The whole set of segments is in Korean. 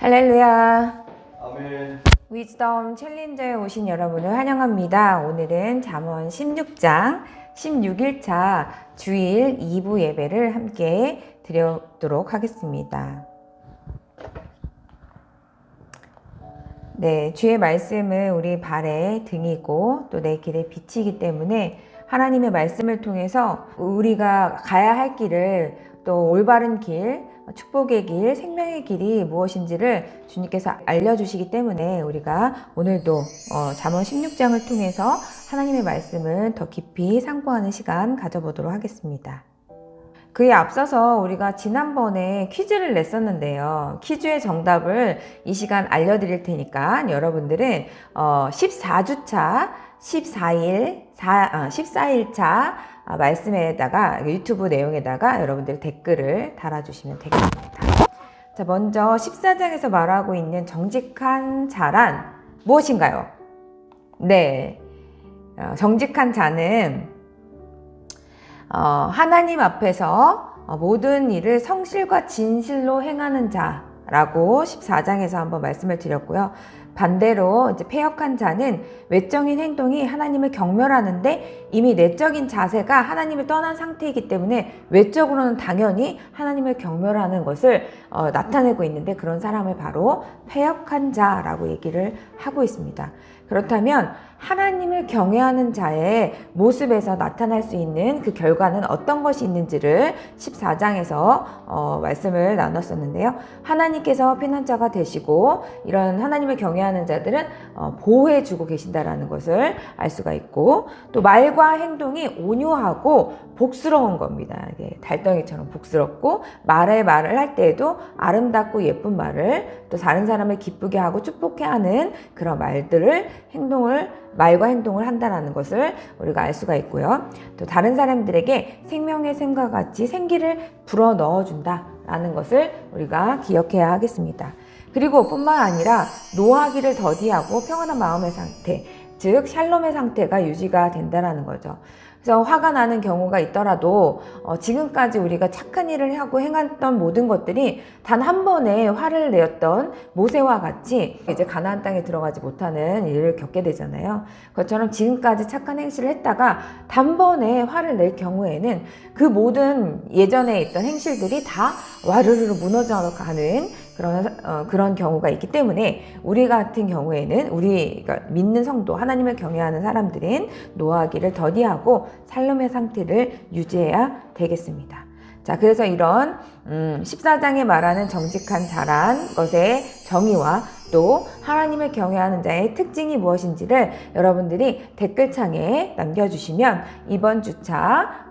할렐루야. 아멘. 위즈덤 챌린저에 오신 여러분을 환영합니다. 오늘은 잠언 16장 16일차 주일 2부 예배를 함께 드리도록 하겠습니다. 네, 주의 말씀은 우리 발의 등이고 또 내 길의 빛이기 때문에 하나님의 말씀을 통해서 우리가 가야 할 길을 또 올바른 길, 축복의 길, 생명의 길이 무엇인지를 주님께서 알려주시기 때문에 우리가 오늘도 잠언 16장을 통해서 하나님의 말씀을 더 깊이 상고하는 시간 가져보도록 하겠습니다. 그에 앞서서 우리가 지난번에 퀴즈를 냈었는데요. 퀴즈의 정답을 이 시간 알려드릴 테니까 여러분들은 14주차 14일차 말씀에다가 유튜브 내용에다가 여러분들 댓글을 달아주시면 되겠습니다. 자, 먼저 14장에서 말하고 있는 정직한 자란 무엇인가요? 네, 정직한 자는 하나님 앞에서 모든 일을 성실과 진실로 행하는 자라고 14장에서 한번 말씀을 드렸고요. 반대로 이제 패역한 자는 외적인 행동이 하나님을 경멸하는데 이미 내적인 자세가 하나님을 떠난 상태이기 때문에 외적으로는 당연히 하나님을 경멸하는 것을 나타내고 있는데 그런 사람을 바로 패역한 자라고 얘기를 하고 있습니다. 그렇다면 하나님을 경외하는 자의 모습에서 나타날 수 있는 그 결과는 어떤 것이 있는지를 14장에서 말씀을 나눴었는데요. 하나님께서 피난처가 되시고 이런 하나님을 경외하는 자들은 보호해주고 계신다라는 것을 알 수가 있고 또 말과 행동이 온유하고 복스러운 겁니다. 이게 달덩이처럼 복스럽고 말을 할 때에도 아름답고 예쁜 말을 또 다른 사람을 기쁘게 하고 축복해 하는 그런 말과 행동을 한다는 것을 우리가 알 수가 있고요. 또 다른 사람들에게 생명의 샘과 같이 생기를 불어 넣어준다라는 것을 우리가 기억해야 하겠습니다. 그리고 뿐만 아니라 노하기를 더디하고 평안한 마음의 상태, 즉 샬롬의 상태가 유지가 된다는 거죠. 그래서 화가 나는 경우가 있더라도 지금까지 우리가 착한 일을 하고 행했던 모든 것들이 단 한 번에 화를 내었던 모세와 같이 이제 가나안 땅에 들어가지 못하는 일을 겪게 되잖아요. 그것처럼 지금까지 착한 행실을 했다가 단번에 화를 낼 경우에는 그 모든 예전에 있던 행실들이 다 와르르 무너져 가는 그런 경우가 있기 때문에 우리 같은 경우에는 우리가 믿는 성도, 하나님을 경외하는 사람들은 노하기를 더디하고 샬롬의 상태를 유지해야 되겠습니다. 자, 그래서 이런 14장에 말하는 정직한 자란 것의 정의와 또 하나님을 경외하는 자의 특징이 무엇인지를 여러분들이 댓글창에 남겨주시면 이번 주차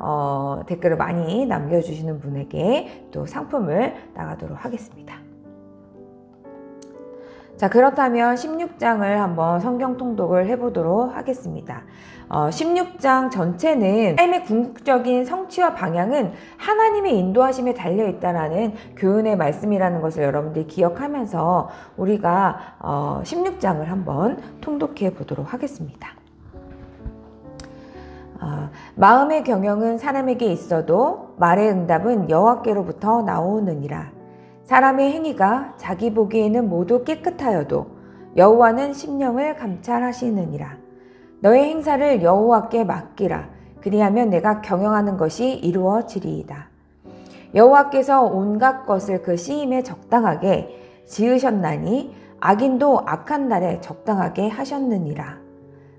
댓글을 많이 남겨주시는 분에게 또 상품을 나가도록 하겠습니다. 자, 그렇다면 16장을 한번 성경 통독을 해보도록 하겠습니다. 16장 전체는 삶의 궁극적인 성취와 방향은 하나님의 인도하심에 달려있다라는 교훈의 말씀이라는 것을 여러분들이 기억하면서 우리가 16장을 한번 통독해 보도록 하겠습니다. 마음의 경영은 사람에게 있어도 말의 응답은 여호와께로부터 나오느니라. 사람의 행위가 자기 보기에는 모두 깨끗하여도 여호와는 심령을 감찰하시느니라. 너의 행사를 여호와께 맡기라. 그리하면 내가 경영하는 것이 이루어지리이다. 여호와께서 온갖 것을 그 시임에 적당하게 지으셨나니 악인도 악한 날에 적당하게 하셨느니라.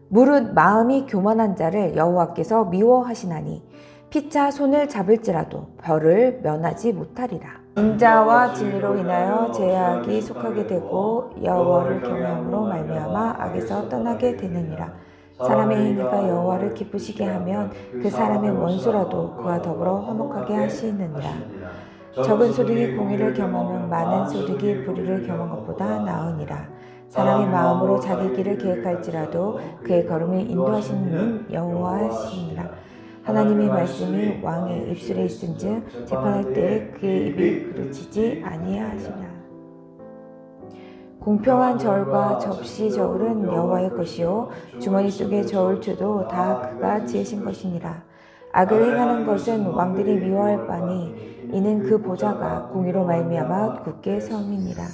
무릇 마음이 교만한 자를 여호와께서 미워하시나니 피차 손을 잡을지라도 벌을 면하지 못하리라. 인자와 진리로 인하여 죄악이 속하게 되고 여호와를 경외함으로 말미암아 악에서 떠나게 되느니라. 사람의 행위가 여호와를 기쁘시게 하면 그 사람의 원수라도 그와 더불어 화목하게 하시느니라. 적은 소득이 공의를 겸하면 많은 소득이 불의를 겸한 것보다 나으니라. 사람이 마음으로 자기 길을 계획할지라도 그의 걸음을 인도하시는 이는 여호와시니라. 하나님의 말씀이 왕의 입술에 있은즉 재판할 때에 그의 입이 그르치지 아니하시라. 공평한 저울과 접시 저울은 여호와의 것이요 주머니 속의 저울추도 다 그가 지으신 것이니라. 악을 행하는 것은 왕들이 미워할 바니 이는 그 보좌가 공의로 말미암아 굳게 섬이니라.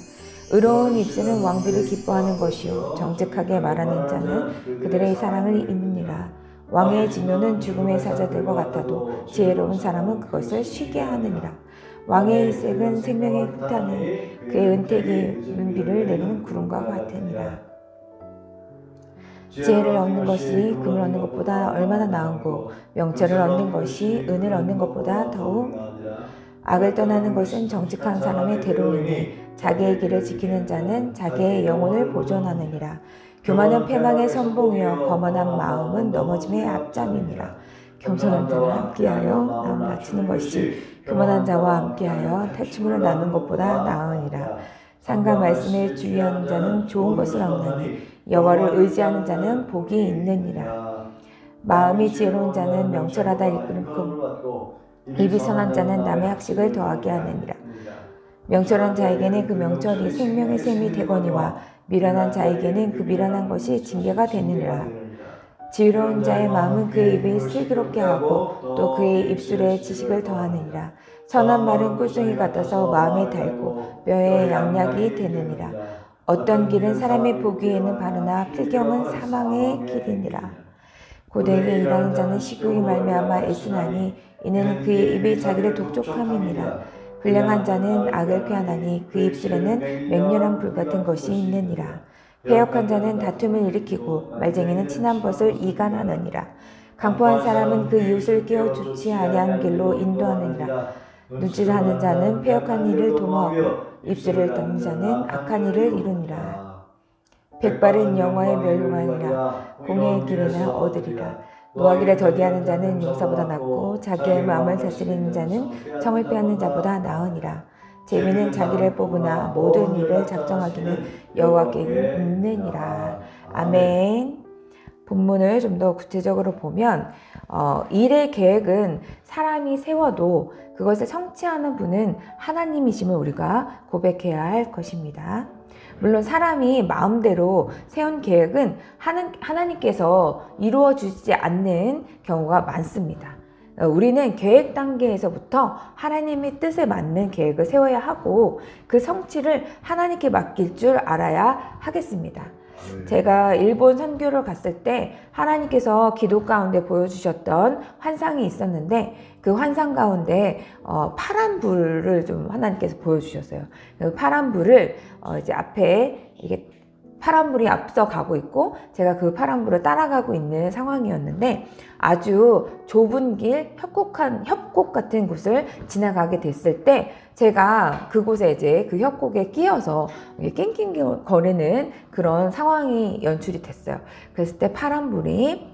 의로운 입술은 왕들이 기뻐하는 것이요 정직하게 말하는 자는 그들의 사랑을 잇느니라. 왕의 진노는 죽음의 사자들과 같아도 지혜로운 사람은 그것을 쉬게 하느니라. 왕의 일색은 생명의 흑탄을 그의 은택이 눈비를 내리는 구름과 같으니라. 지혜를 얻는 것이 금을 얻는 것보다 얼마나 나은고 명철을 얻는 것이 은을 얻는 것보다 더욱 악을 떠나는 것은 정직한 사람의 대로이니 자기의 길을 지키는 자는 자기의 영혼을 보존하느니라. 교만은 패망의 선봉이요 거만한 마음은 넘어짐의 앞잠이니라. 겸손한 자와 함께하여 남을 낮추는 것이 교만한 자와 함께하여 탈취물을 나누는 것보다 나으니라. 상과 말씀에 주의하는 자는 좋은 것을 얻나니 여호와를 의지하는 자는 복이 있느니라. 마음이 지혜로운 자는 명철하다 일컫고 입이 선한 자는 남의 학식을 더하게 하느니라. 명철한 자에게는 그 명철이 생명의 샘이 되거니와 미련한 자에게는 그 미련한 것이 징계가 되느니라. 지혜로운 자의 마음은 그의 입을 슬기롭게 하고 또 그의 입술에 지식을 더하느니라. 선한 말은 꿀송이 같아서 마음에 달고 뼈에 양약이 되느니라. 어떤 길은 사람의 보기에는 바르나 필경은 사망의 길이니라. 고되게 일하는 자는 시국이 말미암아 애쓰나니 이는 그의 입이 자기를 독촉함이니라. 불량한 자는 악을 꾀하나니 그 입술에는 맹렬한 불 같은 것이 있느니라. 패역한 자는 다툼을 일으키고 말쟁이는 친한 벗을 이간하느니라. 강포한 사람은 그 이웃을 깨어 좋지 아니한 길로 인도하느니라. 눈질하는 자는 패역한 일을 도모하고 입술을 닫는 자는 악한 일을 이루니라. 백발은 영화에 멸망하니라. 공의의 길에나 얻으리라. 노하기를 더디하는 자는 용사보다 낫고 자기의 마음을 다스리는 자는 성을 빼앗는 자보다 나으니라. 재미는 자기를 뽑으나 모든 일을 작정하기는 여호와께 있느니라. 아멘. 본문을 좀 더 구체적으로 보면 일의 계획은 사람이 세워도 그것을 성취하는 분은 하나님이심을 우리가 고백해야 할 것입니다. 물론 사람이 마음대로 세운 계획은 하나님께서 이루어 주시지 않는 경우가 많습니다. 우리는 계획 단계에서부터 하나님의 뜻에 맞는 계획을 세워야 하고 그 성취를 하나님께 맡길 줄 알아야 하겠습니다. 제가 일본 선교를 갔을 때 하나님께서 기도 가운데 보여주셨던 환상이 있었는데 그 환상 가운데 파란 불을 좀 하나님께서 보여주셨어요. 그 파란 불을 이제 앞에 이게 파란 불이 앞서 가고 있고 제가 그 파란 불을 따라가고 있는 상황이었는데 아주 좁은 길, 협곡 같은 곳을 지나가게 됐을 때 제가 그곳에 이제 그 협곡에 끼어서 낑낑거리는 그런 상황이 연출이 됐어요. 그랬을 때 파란 불이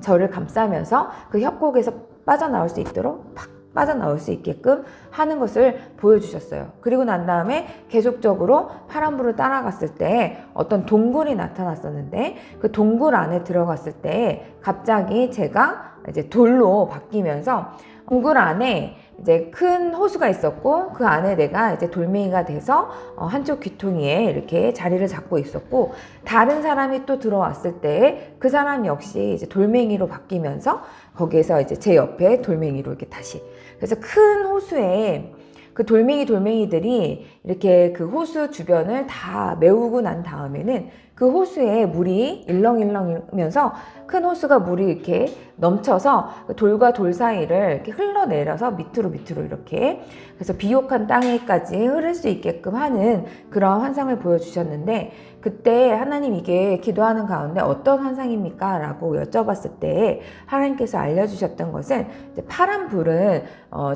저를 감싸면서 그 협곡에서 빠져나올 수 있도록 팍 빠져나올 수 있게끔 하는 것을 보여주셨어요. 그리고 난 다음에 계속적으로 파란불을 따라갔을 때 어떤 동굴이 나타났었는데 그 동굴 안에 들어갔을 때 갑자기 제가 이제 돌로 바뀌면서 동굴 안에 이제 큰 호수가 있었고 그 안에 내가 이제 돌멩이가 돼서 한쪽 귀퉁이에 이렇게 자리를 잡고 있었고 다른 사람이 또 들어왔을 때 그 사람 역시 이제 돌멩이로 바뀌면서 거기에서 이제 제 옆에 돌멩이로 이렇게 다시 그래서 큰 호수에 그 돌멩이들이 이렇게 그 호수 주변을 다 메우고 난 다음에는 그 호수에 물이 일렁일렁이면서 큰 호수가 물이 이렇게 넘쳐서 돌과 돌 사이를 이렇게 흘러내려서 밑으로 이렇게 그래서 비옥한 땅에까지 흐를 수 있게끔 하는 그런 환상을 보여주셨는데 그때 하나님 이게 기도하는 가운데 어떤 환상입니까? 라고 여쭤봤을 때 하나님께서 알려주셨던 것은 이제 파란 불은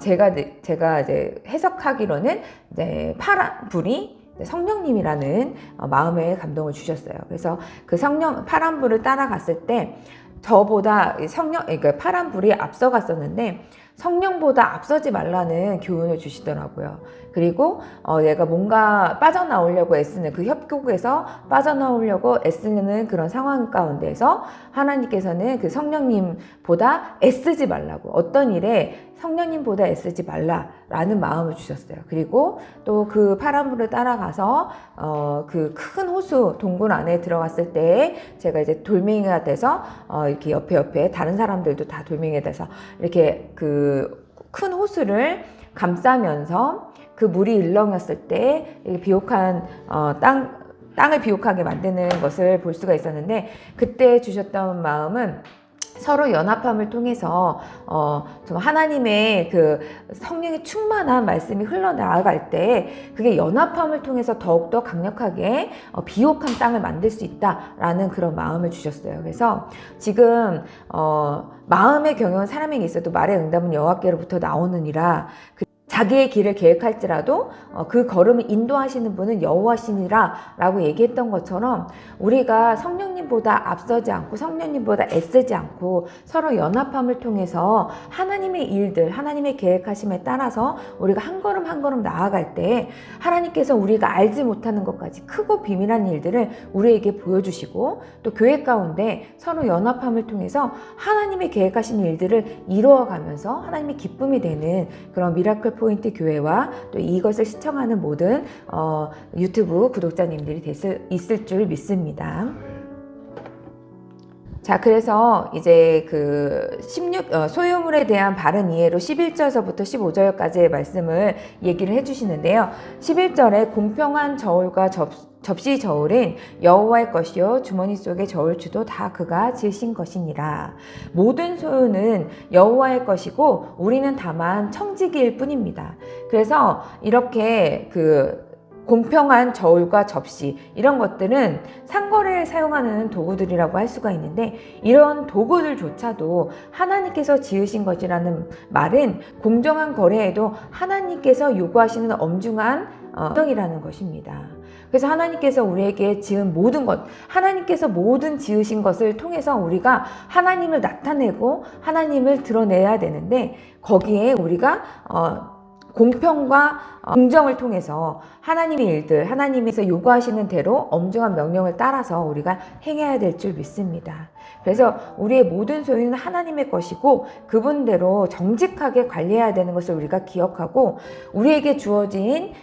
제가 이제 해석하기로는 이제 파란 불이 성령님이라는 마음의 감동을 주셨어요. 그래서 그 파란 불을 따라갔을 때 저보다 그러니까 파란 불이 앞서갔었는데 성령보다 앞서지 말라는 교훈을 주시더라고요. 그리고 내가 뭔가 빠져나오려고 애쓰는 그 협곡에서 빠져나오려고 애쓰는 그런 상황 가운데서 하나님께서는 그 성령님보다 애쓰지 말라고 어떤 일에 성령님보다 애쓰지 말라라는 마음을 주셨어요. 그리고 또 그 파란불을 따라가서 그 큰 호수 동굴 안에 들어갔을 때 제가 이제 돌멩이가 돼서 이렇게 옆에 다른 사람들도 다 돌멩이가 돼서 이렇게 그 큰 호수를 감싸면서 그 물이 일렁였을 때 비옥한 땅을 비옥하게 만드는 것을 볼 수가 있었는데, 그때 주셨던 마음은 서로 연합함을 통해서 좀 하나님의 그 성령의 충만한 말씀이 흘러나갈 때 그게 연합함을 통해서 더욱더 강력하게 비옥한 땅을 만들 수 있다라는 그런 마음을 주셨어요. 그래서 지금 마음의 경영은 사람에게 있어도 말의 응답은 여호와께로부터 나오느니라. 자기의 길을 계획할지라도 그 걸음을 인도하시는 분은 여호와시니라 라고 얘기했던 것처럼, 우리가 성령님보다 앞서지 않고 성령님보다 애쓰지 않고 서로 연합함을 통해서 하나님의 일들, 하나님의 계획하심에 따라서 우리가 한 걸음 한 걸음 나아갈 때 하나님께서 우리가 알지 못하는 것까지 크고 비밀한 일들을 우리에게 보여주시고, 또 교회 가운데 서로 연합함을 통해서 하나님의 계획하신 일들을 이루어가면서 하나님의 기쁨이 되는 그런 미라클 포인트 교회와 또 이것을 시청하는 모든 유튜브 구독자님들이 있을 줄 믿습니다. 자, 그래서 이제 그 소유물에 대한 바른 이해로 11절서부터 15절까지의 말씀을 얘기를 해주시는데요. 11절에 공평한 저울과 접시 저울은 여호와의 것이요 주머니 속의 저울추도 다 그가 지으신 것이니라. 모든 소유는 여호와의 것이고 우리는 다만 청지기일 뿐입니다. 그래서 이렇게 공평한 저울과 접시, 이런 것들은 상거래에 사용하는 도구들이라고 할 수가 있는데, 이런 도구들조차도 하나님께서 지으신 것이라는 말은 공정한 거래에도 하나님께서 요구하시는 엄중한 정이라는 것입니다. 그래서 하나님께서 우리에게 지은 모든 것, 하나님께서 모든 지으신 것을 통해서 우리가 하나님을 나타내고 하나님을 드러내야 되는데, 거기에 우리가 공평과 공정을 통해서 하나님의 일들, 하나님께서 요구하시는 대로 엄중한 명령을 따라서 우리가 행해야 될 줄 믿습니다. 그래서 우리의 모든 소유는 하나님의 것이고 그분대로 정직하게 관리해야 되는 것을 우리가 기억하고, 우리에게 주어진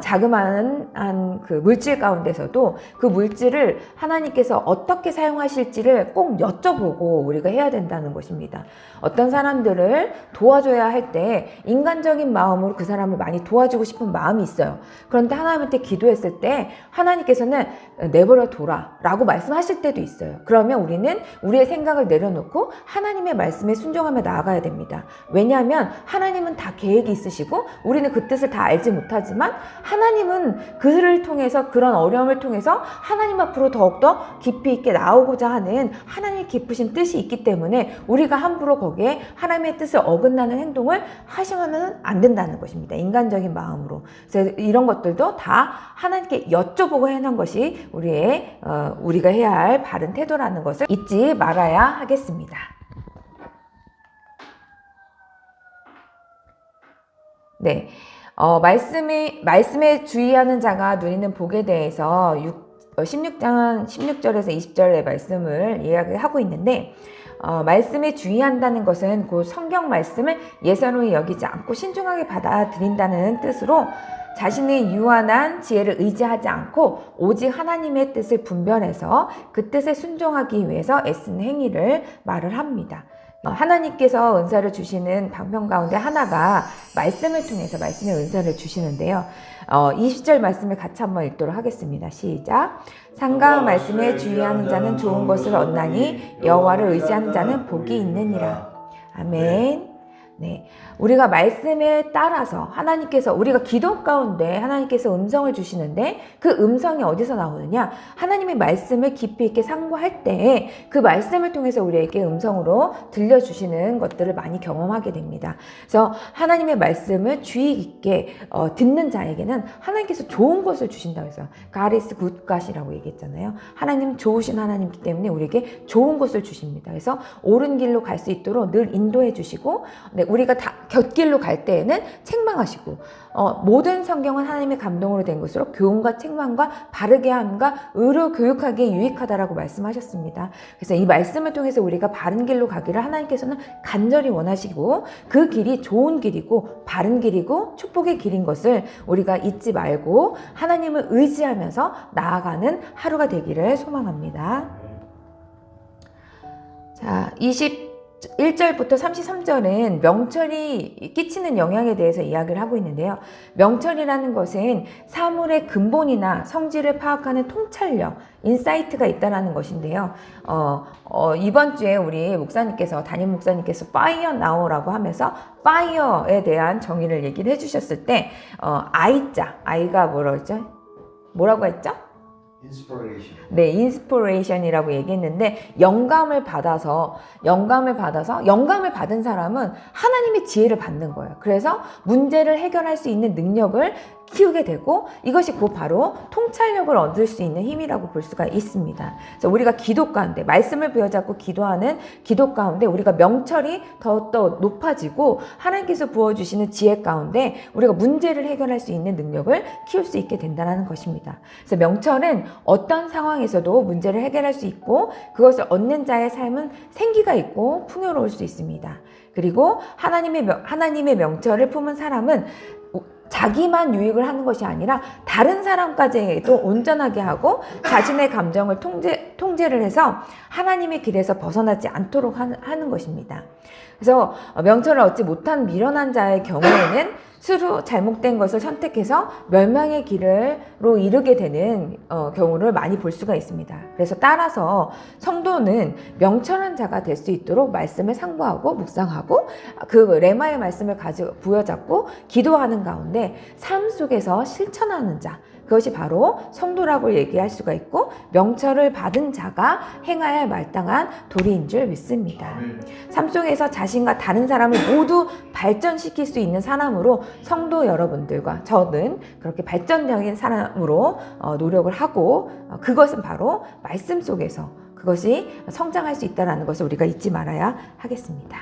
자그마한 그 물질 가운데서도 그 물질을 하나님께서 어떻게 사용하실지를 꼭 여쭤보고 우리가 해야 된다는 것입니다. 어떤 사람들을 도와줘야 할 때 인간적인 마음으로 그 사람을 많이 도와주고 싶은 마음이 있어요. 그런데 하나님한테 기도했을 때 하나님께서는 내버려 둬라 라고 말씀하실 때도 있어요. 그러면 우리는 우리의 생각을 내려놓고 하나님의 말씀에 순종하며 나아가야 됩니다. 왜냐하면 하나님은 다 계획이 있으시고 우리는 그 뜻을 다 알지 못하지만, 하나님은 그를 통해서, 그런 어려움을 통해서 하나님 앞으로 더욱더 깊이 있게 나오고자 하는 하나님의 깊으신 뜻이 있기 때문에 우리가 함부로 거기에 하나님의 뜻을 어긋나는 행동을 하시면 안 된다는 것입니다. 인간적인 마음으로. 그래서 이런 것들도 다 하나님께 여쭤보고 해놓은 것이 우리가 해야 할 바른 태도라는 것을 잊지 말아야 하겠습니다. 네. 말씀에 주의하는 자가 누리는 복에 대해서 16절에서 20절의 말씀을 이야기하고 있는데, 말씀에 주의한다는 것은 곧 성경 말씀을 예사로이 여기지 않고 신중하게 받아들인다는 뜻으로, 자신의 유한한 지혜를 의지하지 않고 오직 하나님의 뜻을 분별해서 그 뜻에 순종하기 위해서 애쓰는 행위를 말을 합니다. 하나님께서 은사를 주시는 방편 가운데 하나가 말씀을 통해서 말씀의 은사를 주시는데요. 20절 말씀을 같이 한번 읽도록 하겠습니다. 시작. 상가의 말씀에 주의하는 자는 좋은 것을 얻나니 여호와를 의지하는 자는 복이 있느니라. 아멘. 네, 우리가 말씀에 따라서 하나님께서, 우리가 기도 가운데 하나님께서 음성을 주시는데 그 음성이 어디서 나오느냐? 하나님의 말씀을 깊이 있게 상고할 때 그 말씀을 통해서 우리에게 음성으로 들려주시는 것들을 많이 경험하게 됩니다. 그래서 하나님의 말씀을 주의 깊게 듣는 자에게는 하나님께서 좋은 것을 주신다고 해서 God is good God이라고 얘기했잖아요. 하나님 좋으신 하나님이기 때문에 우리에게 좋은 것을 주십니다. 그래서 옳은 길로 갈 수 있도록 늘 인도해 주시고, 네, 우리가 다 곁길로 갈 때에는 책망하시고, 모든 성경은 하나님의 감동으로 된 것으로 교훈과 책망과 바르게 함과 의로 교육하기에 유익하다라고 말씀하셨습니다. 그래서 이 말씀을 통해서 우리가 바른 길로 가기를 하나님께서는 간절히 원하시고, 그 길이 좋은 길이고 바른 길이고 축복의 길인 것을 우리가 잊지 말고 하나님을 의지하면서 나아가는 하루가 되기를 소망합니다. 자, 1절부터 33절은 명철이 끼치는 영향에 대해서 이야기를 하고 있는데요. 명철이라는 것은 사물의 근본이나 성질을 파악하는 통찰력, 인사이트가 있다는 것인데요. 이번 주에 우리 목사님께서, 담임 목사님께서 파이어 나오라고 하면서 파이어에 대한 정의를 얘기를 해주셨을 때 아이가 뭐라고 했죠? 인스피레이션. 네, 인스피레이션이라고 얘기했는데 영감을 받은 사람은 하나님의 지혜를 받는 거예요. 그래서 문제를 해결할 수 있는 능력을 키우게 되고 이것이 곧 바로 통찰력을 얻을 수 있는 힘이라고 볼 수가 있습니다. 그래서 우리가 기도 가운데 말씀을 부여잡고 기도하는 기도 가운데 우리가 명철이 더 높아지고 하나님께서 부어주시는 지혜 가운데 우리가 문제를 해결할 수 있는 능력을 키울 수 있게 된다는 것입니다. 그래서 명철은 어떤 상황에서도 문제를 해결할 수 있고 그것을 얻는 자의 삶은 생기가 있고 풍요로울 수 있습니다. 그리고 하나님의 명철을 품은 사람은 자기만 유익을 하는 것이 아니라 다른 사람까지도 온전하게 하고 자신의 감정을 통제를 해서 하나님의 길에서 벗어나지 않도록 하는 것입니다. 그래서 명철을 얻지 못한 미련한 자의 경우에는 스스로 잘못된 것을 선택해서 멸망의 길로 이르게 되는 경우를 많이 볼 수가 있습니다. 그래서 따라서 성도는 명철한 자가 될 수 있도록 말씀을 상고하고 묵상하고 그 레마의 말씀을 가지고 부여잡고 기도하는 가운데 삶 속에서 실천하는 자, 그것이 바로 성도라고 얘기할 수가 있고 명철을 받은 자가 행해야 할 마땅한 도리인 줄 믿습니다. 삶 속에서 자신과 다른 사람을 모두 발전시킬 수 있는 사람으로 성도 여러분들과 저는 그렇게 발전적인 사람으로 노력을 하고 그것은 바로 말씀 속에서 그것이 성장할 수 있다는 것을 우리가 잊지 말아야 하겠습니다.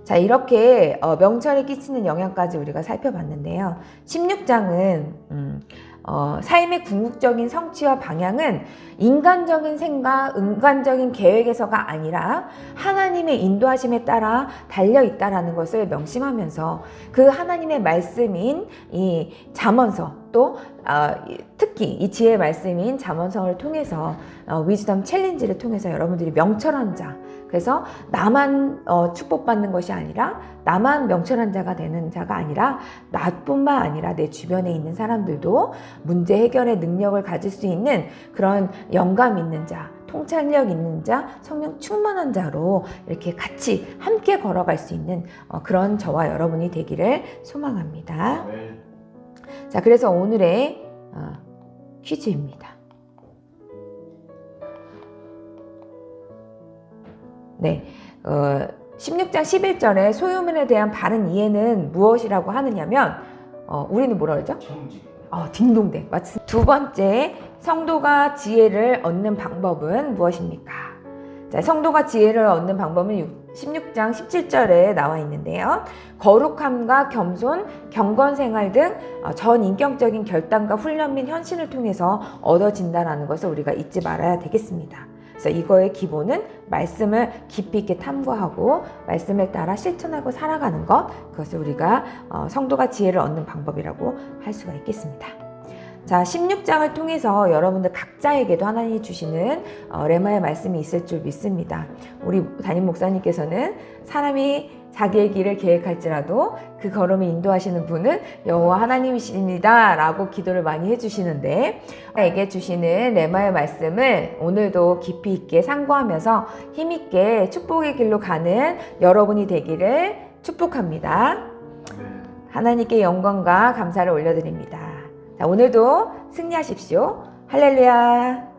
자, 이렇게 명철에 끼치는 영향까지 우리가 살펴봤는데요. 16장은 삶의 궁극적인 성취와 방향은 인간적인 생각, 인간적인 계획에서가 아니라 하나님의 인도하심에 따라 달려있다라는 것을 명심하면서 그 하나님의 말씀인 이 잠언서 또 특히 이 지혜의 말씀인 잠언서를 통해서 위즈덤 챌린지를 통해서 여러분들이 명철한 자, 그래서 나만 축복받는 것이 아니라 나만 명철한 자가 되는 자가 아니라 나뿐만 아니라 내 주변에 있는 사람들도 문제 해결의 능력을 가질 수 있는 그런 영감 있는 자, 통찰력 있는 자, 성령 충만한 자로 이렇게 같이 함께 걸어갈 수 있는 그런 저와 여러분이 되기를 소망합니다. 자, 그래서 오늘의 퀴즈입니다. 네, 16장 11절에 소유물에 대한 바른 이해는 무엇이라고 하느냐면 우리는 뭐라 그러죠? 딩동댕. 맞습니다. 두 번째, 성도가 지혜를 얻는 방법은 무엇입니까? 자, 성도가 지혜를 얻는 방법은 16장 17절에 나와 있는데요. 거룩함과 겸손, 경건 생활 등 전인격적인 결단과 훈련 및 헌신을 통해서 얻어진다는 것을 우리가 잊지 말아야 되겠습니다. 그래서 이거의 기본은 말씀을 깊이 있게 탐구하고 말씀을 따라 실천하고 살아가는 것, 그것을 우리가 성도가 지혜를 얻는 방법이라고 할 수가 있겠습니다. 자, 16장을 통해서 여러분들 각자에게도 하나님이 주시는 레마의 말씀이 있을 줄 믿습니다. 우리 담임 목사님께서는 사람이 자기의 길을 계획할지라도 그 걸음을 인도하시는 분은 여호와 하나님이십니다 라고 기도를 많이 해주시는데, 에게 주시는 레마의 말씀을 오늘도 깊이 있게 상고하면서 힘있게 축복의 길로 가는 여러분이 되기를 축복합니다. 하나님께 영광과 감사를 올려드립니다. 자, 오늘도 승리하십시오. 할렐루야.